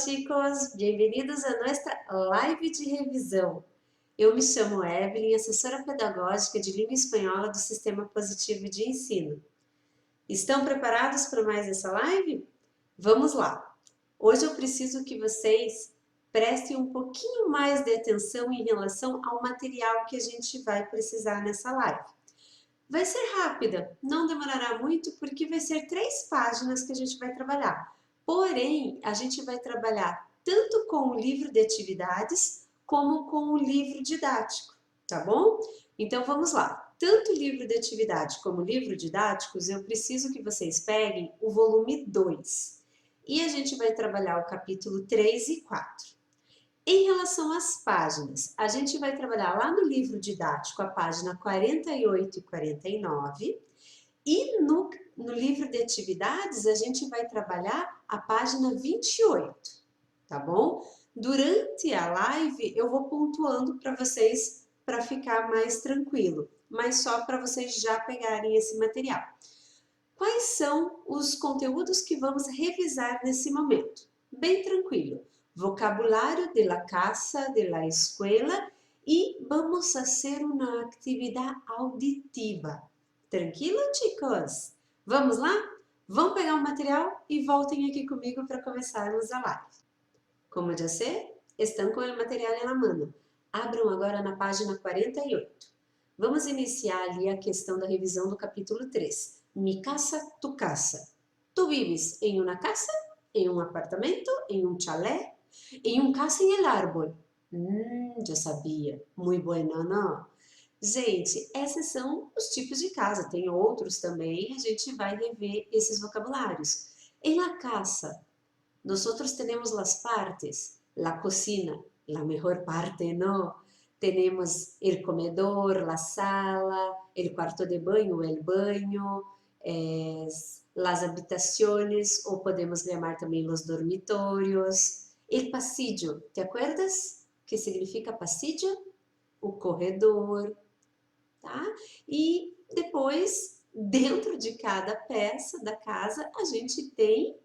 chicos, bem-vindos a nossa live de revisão. Eu me chamo Evelyn, assessora pedagógica de língua espanhola do Sistema Positivo de Ensino. Estão preparados para mais essa live? Vamos lá! Hoje eu preciso que vocês prestem um pouquinho mais de atenção em relação ao material que a gente vai precisar nessa live. Vai ser rápida, não demorará muito porque vai ser 3 páginas que a gente vai trabalhar. Porém, a gente vai trabalhar tanto com o livro de atividades como com o livro didático, tá bom? Então vamos lá. Tanto o livro de atividade como o livro didáticos, eu preciso que vocês peguem o volume 2. E a gente vai trabalhar o capítulo 3 e 4. Em relação às páginas, a gente vai trabalhar lá no livro didático a página 48 e 49 e no livro de atividades a gente vai trabalhar a página 28, tá bom? Durante a live eu vou pontuando para vocês para ficar mais tranquilo, mas só para vocês já pegarem esse material. Quais são os conteúdos que vamos revisar nesse momento? Bem tranquilo. Vocabulário de la casa, de la escuela e vamos fazer uma atividade auditiva. Tranquilo, chicos? Vamos lá? Vão pegar o material e voltem aqui comigo para começarmos a live. Como já sei, estão com o material na mão. Abram agora na página 48. Vamos iniciar ali a questão da revisão do capítulo 3. Mi casa, tu casa. Tu vives em uma casa, em um apartamento, em um chalé, em um casa em el árbol. Já sabia. Muito bueno, não? Gente, esses são os tipos de casa. Tem outros também, a gente vai rever esses vocabulários. Em la casa, nosotros tenemos las partes, la cocina, la mejor parte, ¿no? Tenemos el comedor, la sala, el cuarto de baño, el baño, las habitaciones, o podemos llamar também los dormitorios. El pasillo, ¿te acuerdas? ¿Qué significa pasillo? O corredor, tá? E depois, dentro de cada peça da casa, a gente tem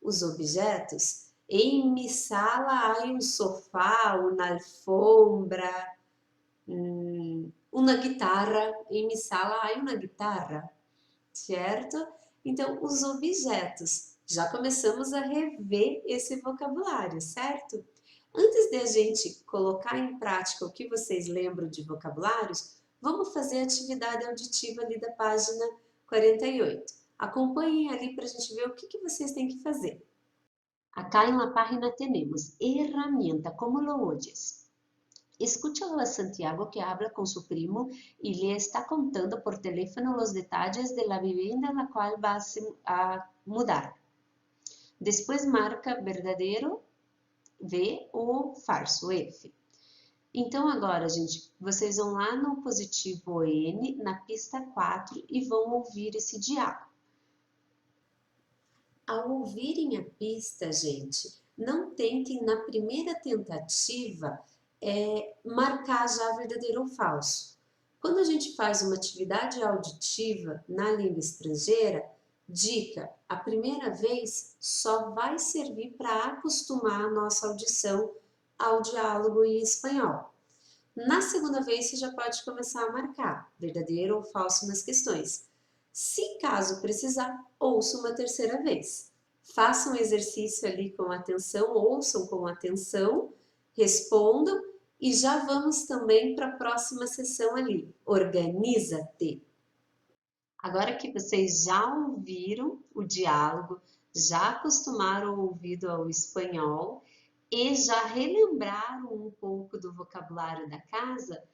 os objetos. Em mi sala há um sofá, uma alfombra, uma guitarra. Em mi sala há uma guitarra, certo? Então, os objetos. Já começamos a rever esse vocabulário, certo? Antes de a gente colocar em prática o que vocês lembram de vocabulários, vamos fazer a atividade auditiva ali da página 48. Acompanhem ali para a gente ver o que vocês têm que fazer. Acá en la página tenemos herramienta, ¿cómo lo oyes? Escucha a Santiago que habla con su primo y le está contando por teléfono los detalles de la vivienda a la cual va a mudar. Después marca verdadeiro, V, ou falso, F. Então agora, gente, vocês vão lá no positivo N, na pista 4 e vão ouvir esse diálogo. Ao ouvirem a pista, gente, não tentem na primeira tentativa marcar já verdadeiro ou falso. Quando a gente faz uma atividade auditiva na língua estrangeira, dica, a primeira vez só vai servir para acostumar a nossa audição ao diálogo em espanhol. Na segunda vez, você já pode começar a marcar verdadeiro ou falso nas questões. Se caso precisar, ouça uma terceira vez. Façam um exercício ali com atenção, ouçam com atenção, respondam e já vamos também para a próxima sessão ali. Organiza-te. Agora que vocês já ouviram o diálogo, já acostumaram o ouvido ao espanhol e já relembraram um pouco do vocabulário da casa,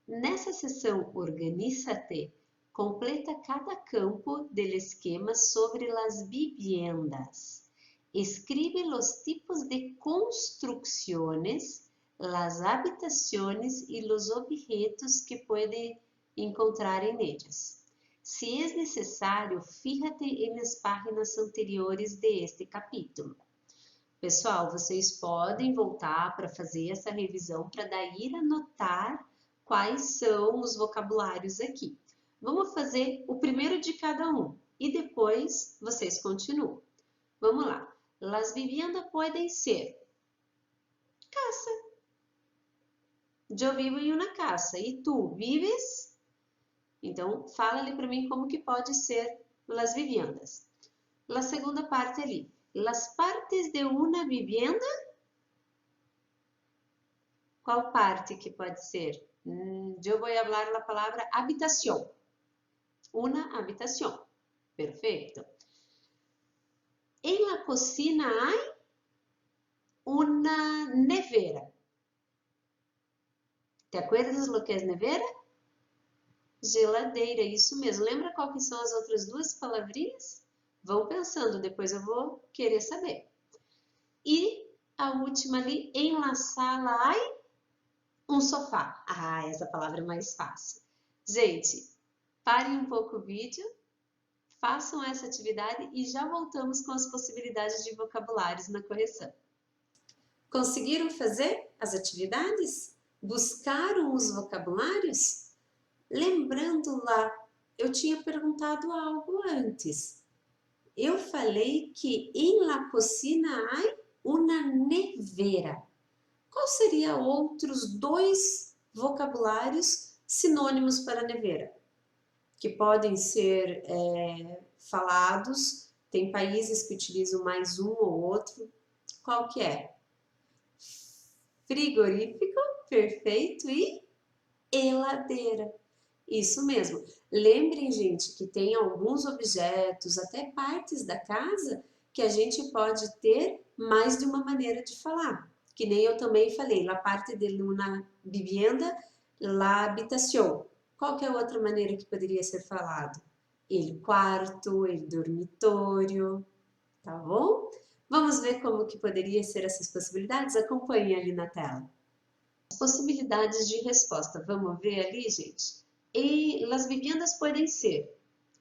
nessa sessão Organiza-te, completa cada campo del esquema sobre las viviendas. Escribe los tipos de construcciones, las habitaciones y los objetos que puede encontrar en ellas. Si es necesario, fíjate en las páginas anteriores de este capítulo. Pessoal, vocês podem voltar para fazer essa revisão para daí anotar quais são os vocabulários aqui. Vamos fazer o primeiro de cada um e depois vocês continuam. Vamos lá. Las viviendas podem ser casa. Eu vivo em uma casa. E tu, vives? Então, fala ali para mim como que pode ser las viviendas. A segunda parte ali. Las partes de uma vivienda. Qual parte que pode ser? Eu vou falar a palavra habitação. Una habitación. Perfecto. En la cocina hay una nevera. ¿Te acuerdas lo que é nevera? Geladeira, isso mesmo. Lembra qual que são as outras duas palavrinhas? Vão pensando, depois eu vou querer saber. E a última ali, en la sala hay um sofá. Ah, essa palavra é mais fácil. Gente, parem um pouco o vídeo. Façam essa atividade e já voltamos com as possibilidades de vocabulários na correção. Conseguiram fazer as atividades? Buscaram os vocabulários? Lembrando lá, eu tinha perguntado algo antes. Eu falei que em la cocina hay una nevera. Qual seria outros dois vocabulários sinônimos para nevera? Que podem ser falados, tem países que utilizam mais um ou outro. Qual que é? Frigorífico, perfeito, e heladeira. Isso mesmo. Lembrem, gente, que tem alguns objetos, até partes da casa, que a gente pode ter mais de uma maneira de falar. Que nem eu também falei, la parte de una vivienda, la habitación. Qual que é a outra maneira que poderia ser falado? El quarto, el dormitório, tá bom? Vamos ver como que poderia ser essas possibilidades? Acompanhe ali na tela. As possibilidades de resposta, vamos ver ali, gente? E las viviendas podem ser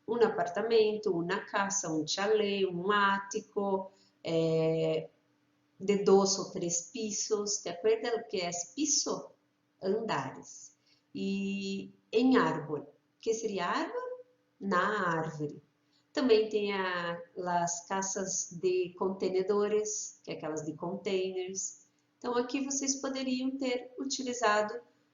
um apartamento, uma casa, um chalé, um ático, de 2 ou 3 pisos. ¿Te acuerdas o que é piso? Andares. E em árvore. O que seria árvore? Na árvore. Também tem as casas de contenedores, que é aquelas de containers. Então, aqui vocês poderiam ter utilizado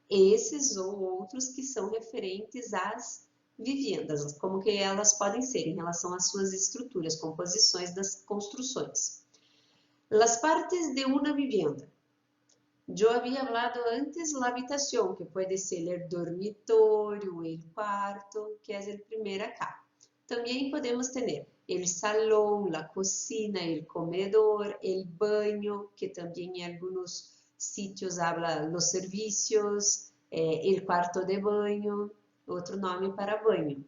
esses ou outros que são referentes às vivendas, como que elas podem ser em relação às suas estruturas, composições das construções. Las partes de una vivienda. Yo había hablado antes la habitación, que puede ser el dormitorio, el cuarto, que es el primer acá. También podemos tener el salón, la cocina, el comedor, el baño, que también en algunos sitios habla los servicios, el cuarto de baño, outro nome para banho.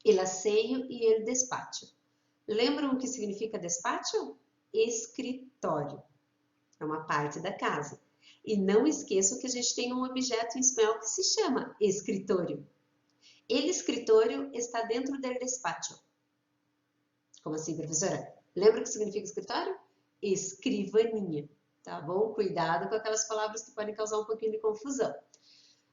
El asseio e el despacho. Lembram o que significa despacho? Escritório. É uma parte da casa. E não esqueçam que a gente tem um objeto em espanhol que se chama escritório. El escritório está dentro del despacho. Como assim, professora? Lembra o que significa escritório? Escrivaninha. Tá bom? Cuidado com aquelas palavras que podem causar um pouquinho de confusão.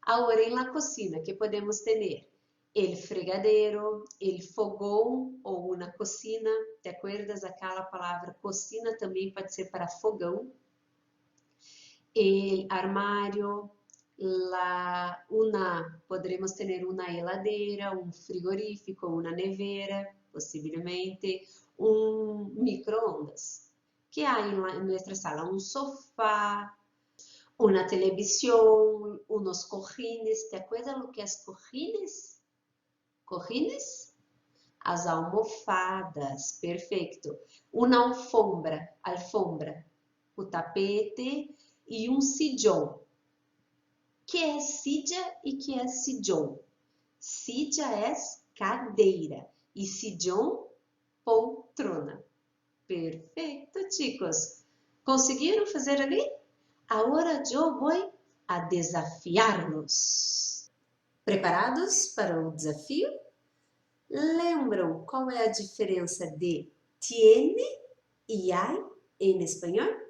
Agora, em la cocina, que podemos ter el fregadero, el fogão ou una cocina. ¿Te acuerdas? Aquela palavra cocina também pode ser para fogão. El armário, podremos ter uma heladeira, um frigorífico, uma nevera, possivelmente um micro-ondas. Que há em nossa sala? Um sofá, uma televisão, unos cojines. ¿Te acuerdas lo que é cojines? Cojines? As almofadas, perfeito. Uma alfombra, o tapete e um sillón. Que é silla e que é sillón? Silla é cadeira e sillón, poltrona. Perfeito, chicos. Conseguiram fazer ali? Agora eu vou a desafiar-los. Preparados para o desafio? Lembram qual é a diferença de tiene e hay em espanhol?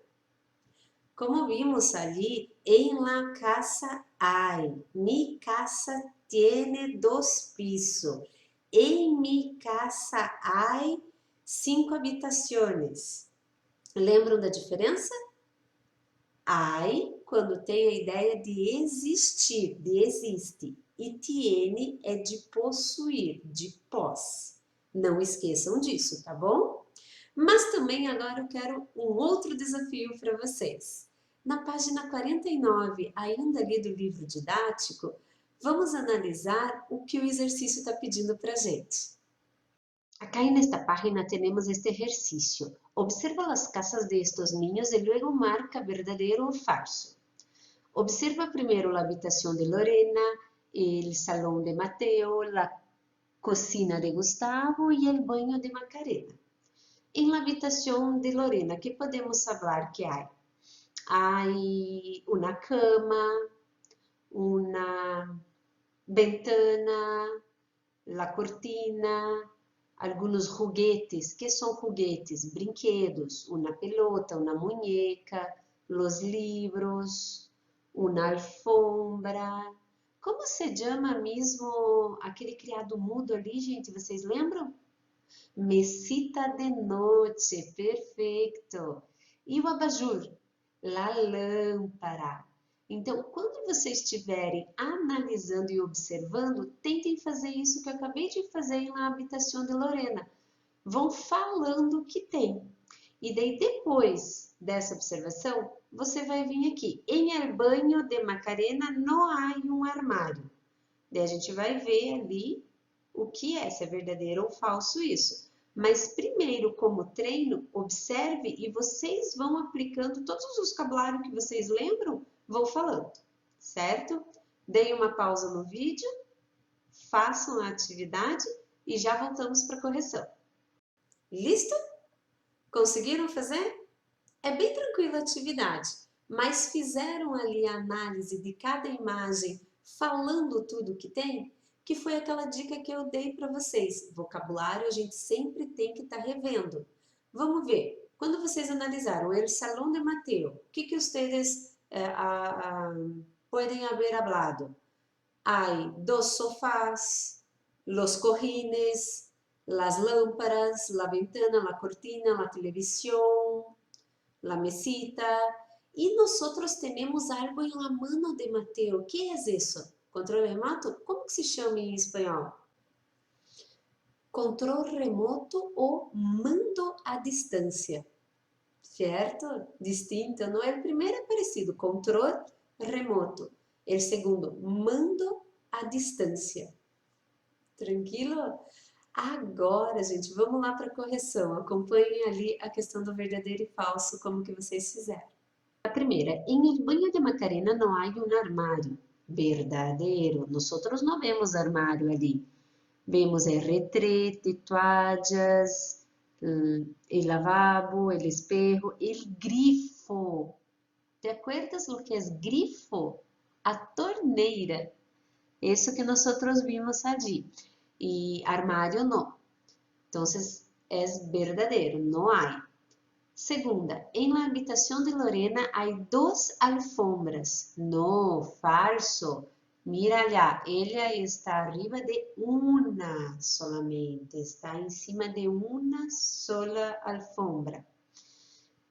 Como vimos ali, en la casa hay. Mi casa tiene 2 pisos. En mi casa hay 5 habitaciones. Lembram da diferença? Hay, quando tem a ideia de existir, de existe. E tiene é de possuir, de posse. Não esqueçam disso, tá bom? Mas também agora eu quero um outro desafio para vocês. Na página 49, ainda ali do livro didático, vamos analisar o que o exercício está pedindo para a gente. Acá en esta página tenemos este ejercicio. Observa las casas de estos niños y luego marca verdadero o falso. Observa primero la habitación de Lorena, el salón de Mateo, la cocina de Gustavo y el baño de Macarena. En la habitación de Lorena, ¿qué podemos hablar que hay? Hay una cama, una ventana, la cortina, algunos juguetes. ¿Qué son juguetes? Brinquedos, una pelota, una muñeca, los libros, una alfombra. Como se chama mesmo aquele criado mudo ali, gente? Vocês lembram? Mesita de noite, perfeito. E o abajur? La lâmpada. Então, quando vocês estiverem analisando e observando, tentem fazer isso que eu acabei de fazer na habitação de Lorena. Vão falando o que tem. E daí, depois dessa observação, você vai vir aqui. Em el baño de Macarena não há um armário. Daí a gente vai ver ali o que é, se é verdadeiro ou falso isso. Mas primeiro, como treino, observe e vocês vão aplicando todos os vocabulários que vocês lembram, vão falando, certo? Deem uma pausa no vídeo, façam a atividade e já voltamos para a correção. Listo? Conseguiram fazer? É bem tranquila a atividade, mas fizeram ali a análise de cada imagem, falando tudo que tem? Que foi aquela dica que eu dei para vocês. Vocabulário a gente sempre tem que estar revendo. Vamos ver. Quando vocês analisaram el salón de Mateo, o que ustedes podem haber hablado? Hay dos sofás, los cojines, las lámparas, la ventana, la cortina, la televisión, la mesita. Y nosotros tenemos algo en la mano de Mateo. ¿Qué es eso? Controle remoto? Como que se chama em espanhol? Controle remoto ou mando à distância. Certo? Distinto, não é? O primeiro é parecido, controle remoto. O segundo, mando à distância. Tranquilo? Agora, gente, vamos lá para a correção. Acompanhem ali a questão do verdadeiro e falso, como que vocês fizeram. A primeira, em el baño de Macarena não há um armário. Verdadeiro. Nosotros não vemos armário ali. Vemos el retrete, toallas, el lavabo, el espejo, el grifo. ¿Te acuerdas lo que es grifo? A torneira. Isso que nosotros vimos allí. E armário não. Então, é verdadeiro, não há. Segunda, em la habitación de Lorena há dos alfombras. No, falso. Mira allá, ella está arriba de una solamente, está encima de una sola alfombra.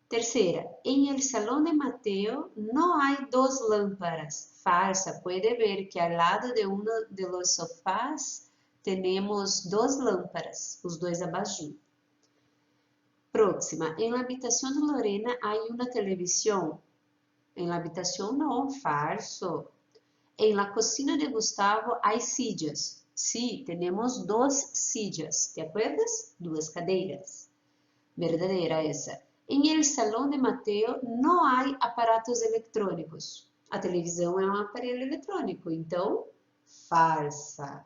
Tercera, en el salón de Mateo no hay dos lámparas. Falsa, puede ver que al lado de uno de los sofás tenemos dos lámparas, os dois abajur. Próxima, en la habitación de Lorena hay una televisión. En la habitación no, falso. En la cocina de Gustavo hay sillas. Sí, tenemos dos sillas, ¿te acuerdas? Duas cadeiras. Verdadeira essa. En el salón de Mateo no hay aparatos electrónicos. A televisão é um aparelho eletrônico, então, falsa.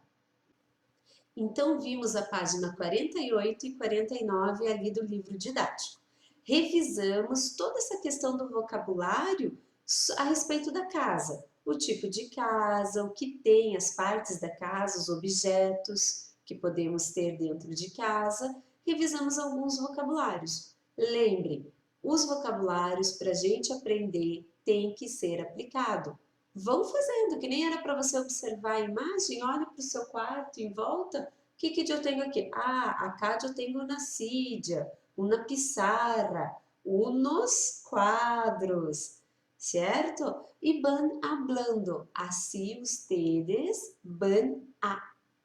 Então, vimos a página 48 e 49 ali do livro didático. Revisamos toda essa questão do vocabulário a respeito da casa. O tipo de casa, o que tem, as partes da casa, os objetos que podemos ter dentro de casa. Revisamos alguns vocabulários. Lembre, os vocabulários para a gente aprender tem que ser aplicado. Vão fazendo, que nem era para você observar a imagem, olha para o seu quarto em volta. O que eu tenho aqui? Ah, acá eu tenho uma silla, uma pissarra, unos quadros, certo? E van hablando. Assim, ustedes van a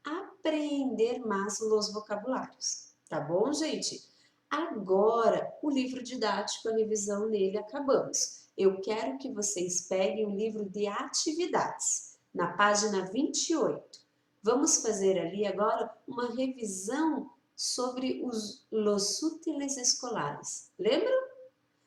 aprender mais os vocabulários. Tá bom, gente? Agora, o livro didático, a revisão nele, acabamos. Eu quero que vocês peguem o livro de atividades, na página 28. Vamos fazer ali agora uma revisão sobre los útiles escolares. Lembram?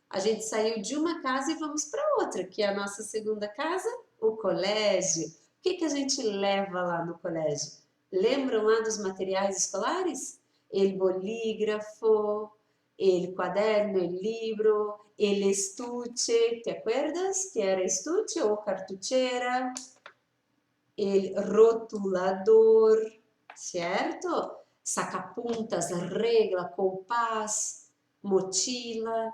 A gente saiu de uma casa e vamos para outra, que é a nossa segunda casa, o colégio. O que a gente leva lá no colégio? Lembram lá dos materiais escolares? El bolígrafo, el quaderno, el libro, el estuche, ¿te acuerdas que era estuche ou cartucheira? El rotulador, certo? Sacapuntas, regla, compás, mochila.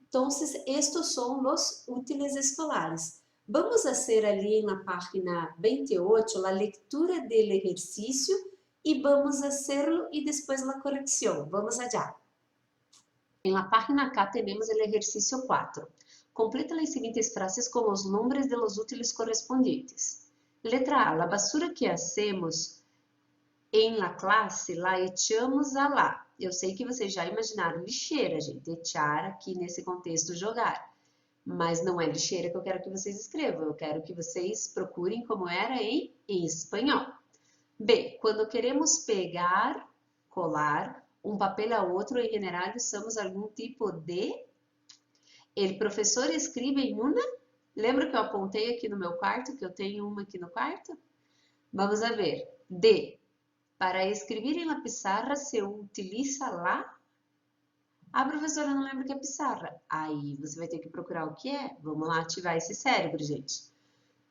Entonces, estos son los útiles escolares. Vamos a hacer ali en la página 28 la lectura del ejercicio y vamos a hacerlo y después la corrección. Vamos allá. En la página acá tenemos el ejercicio 4. Completa las siguientes frases con los nombres de los útiles correspondientes. Letra A. La basura que hacemos em la classe, la echamos a lá. Eu sei que vocês já imaginaram lixeira, gente. Echar aqui nesse contexto jogar. Mas não é lixeira que eu quero que vocês escrevam. Eu quero que vocês procurem como era em espanhol. B. Quando queremos pegar, colar, um papel a outro, em general usamos algum tipo de... El professor escreve em uma... Lembra que eu apontei aqui no meu quarto, que eu tenho uma aqui no quarto? Vamos a ver. D. Para escrever em la pizarra se utiliza la... Ah, professora, eu não lembro o que é pizarra. Aí você vai ter que procurar o que é. Vamos lá ativar esse cérebro, gente.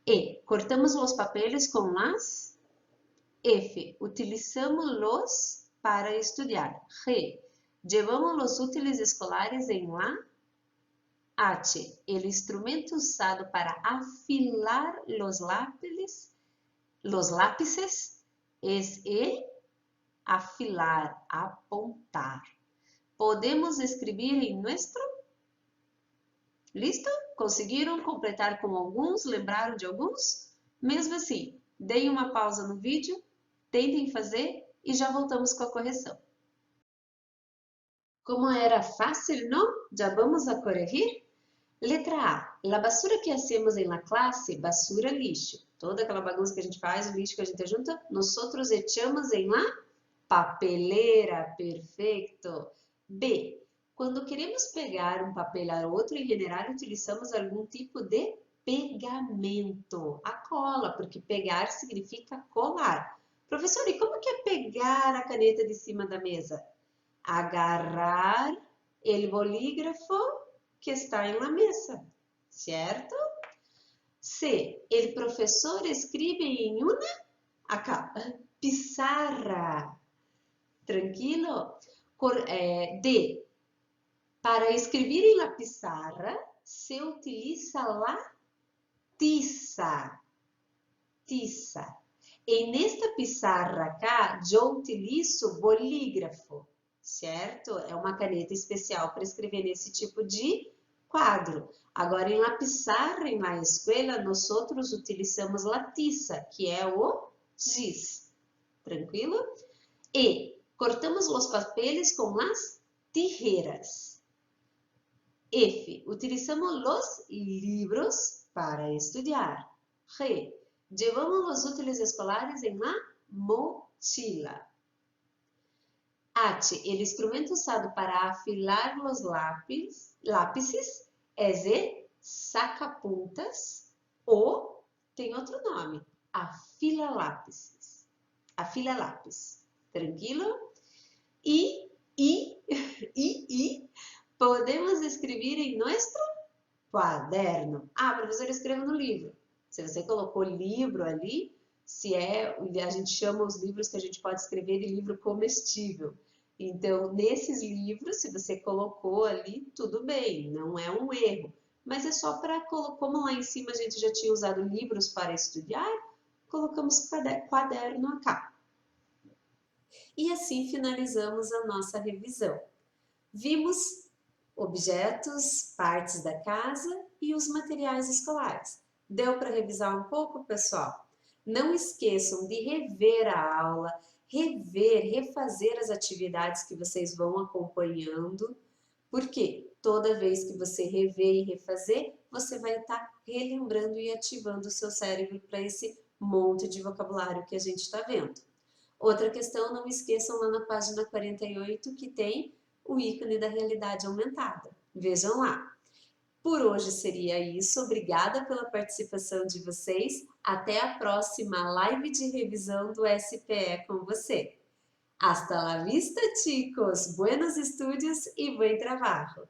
E. Cortamos os papeles com las... F. Utilizamos los para estudar. G. Llevamos os útiles escolares em la... H. El instrumento usado para afilar los lápices es el afilar, apontar. Podemos escrever em nuestro? Listo? Conseguiram completar com alguns? Lembraram de alguns? Mesmo assim, deem uma pausa no vídeo, tentem fazer e já voltamos com a correção. Como era fácil, não? Já vamos a corrigir? Letra A. La basura que hacemos em la classe, basura, lixo. Toda aquela bagunça que a gente faz, o lixo que a gente junta, nosotros echamos em la papelera. Perfeito. B. Quando queremos pegar um papel a outro, em general, utilizamos algum tipo de pegamento. A cola, porque pegar significa colar. Professor, e como que é pegar a caneta de cima da mesa? Agarrar el bolígrafo que está em la mesa, certo? C. El professor escreve em uma... Acá, pizarra. Tranquilo? D. Para escrever em la pizarra, se utiliza la tiza. Tiza. E nesta pizarra acá, eu utilizo bolígrafo, certo? É uma caneta especial para escrever nesse tipo de quadro. Agora, em la pizarra, em la escuela, nós utilizamos la tiza, que é o giz. Tranquilo? E cortamos os papeles com as tijeras. F. Utilizamos os livros para estudar. G. Llevamos os útiles escolares em la mochila. H. El instrumento usado para afilar los lápices es el sacapuntas ou tem outro nome, afila-lápis. Afila-lápis. Tranquilo? E podemos escrever em nosso quaderno. Ah, professor, escreva no livro. Se você colocou livro ali, a gente chama os livros que a gente pode escrever de livro comestível. Então, nesses livros, se você colocou ali, tudo bem, não é um erro. Mas é só para, como lá em cima a gente já tinha usado livros para estudar, colocamos quaderno acá. E assim finalizamos a nossa revisão. Vimos Objetos, partes da casa e os materiais escolares. Deu para revisar um pouco, pessoal? Não esqueçam de rever a aula, refazer as atividades que vocês vão acompanhando, porque toda vez que você rever e refazer, você vai estar relembrando e ativando o seu cérebro para esse monte de vocabulário que a gente está vendo. Outra questão, não esqueçam lá na página 48 que tem o ícone da realidade aumentada. Vejam lá. Por hoje seria isso. Obrigada pela participação de vocês. Até a próxima live de revisão do SPE com você. Hasta la vista, chicos. Buenos estudios e buen trabajo.